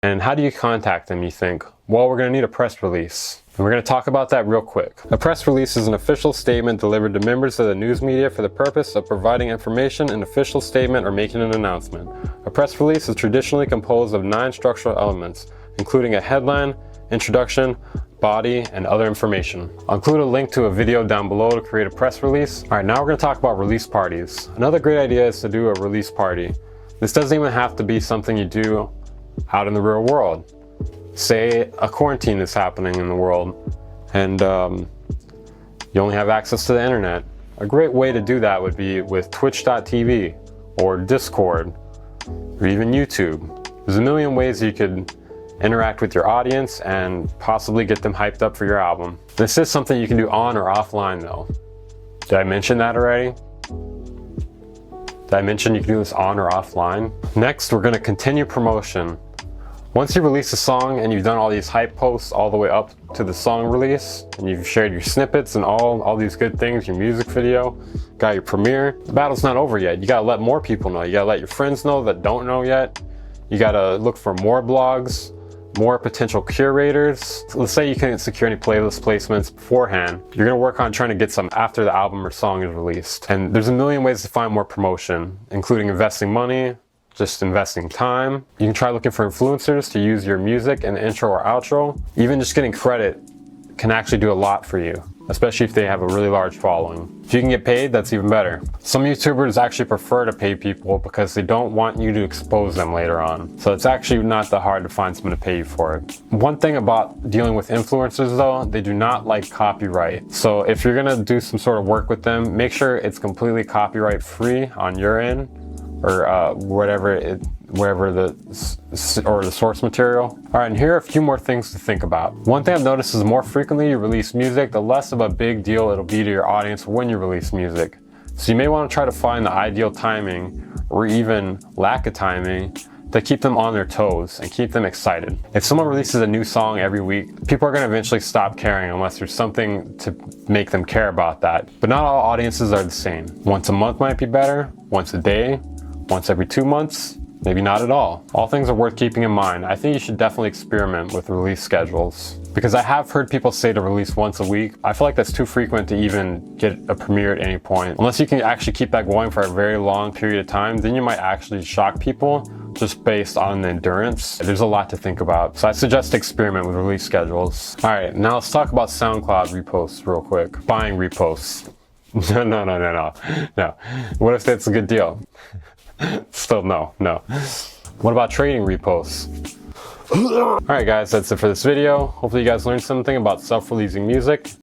And how do you contact them, you think? Well, we're going to need a press release. And we're going to talk about that real quick. A press release is an official statement delivered to members of the news media for the purpose of providing information, an official statement, or making an announcement. A press release is traditionally composed of 9 structural elements, including a headline, introduction, body, and other information. I'll include a link to a video down below to create a press release. Alright, now we're going to talk about release parties. Another great idea is to do a release party. This doesn't even have to be something you do out in the real world. Say a quarantine is happening in the world and you only have access to the internet. A great way to do that would be with twitch.tv or Discord or even YouTube. There's a million ways you could interact with your audience and possibly get them hyped up for your album. This is something you can do on or offline though. Did I mention that already? Did I mention you can do this on or offline? Next, we're going to continue promotion. Once you release a song and you've done all these hype posts all the way up to the song release, and you've shared your snippets and all these good things, your music video, got your premiere, the battle's not over yet. You gotta let more people know. You gotta let your friends know that don't know yet. You gotta look for more blogs, more potential curators. Let's say you couldn't secure any playlist placements beforehand. You're gonna work on trying to get some after the album or song is released. And there's a million ways to find more promotion, including investing money, just investing time. You can try looking for influencers to use your music in the intro or outro. Even just getting credit can actually do a lot for you, especially if they have a really large following. If you can get paid, that's even better. Some YouTubers actually prefer to pay people because they don't want you to expose them later on. So it's actually not that hard to find someone to pay you for it. One thing about dealing with influencers though, they do not like copyright. So if you're gonna do some sort of work with them, make sure it's completely copyright free on your end, or wherever the source material. All right, and here are a few more things to think about. One thing I've noticed is the more frequently you release music, the less of a big deal it'll be to your audience when you release music. So you may want to try to find the ideal timing, or even lack of timing, to keep them on their toes and keep them excited. If someone releases a new song every week, people are going to eventually stop caring unless there's something to make them care about that. But not all audiences are the same. Once a month might be better, once a day, once every 2 months, maybe not at all. All things are worth keeping in mind. I think you should definitely experiment with release schedules, because I have heard people say to release once a week. I feel like that's too frequent to even get a premiere at any point. Unless you can actually keep that going for a very long period of time, then you might actually shock people just based on the endurance. There's a lot to think about. So I suggest experiment with release schedules. All right, now let's talk about SoundCloud reposts real quick. Buying reposts. No. What if that's a good deal? Still no. What about trading reposts? Alright guys, that's it for this video. Hopefully you guys learned something about self-releasing music.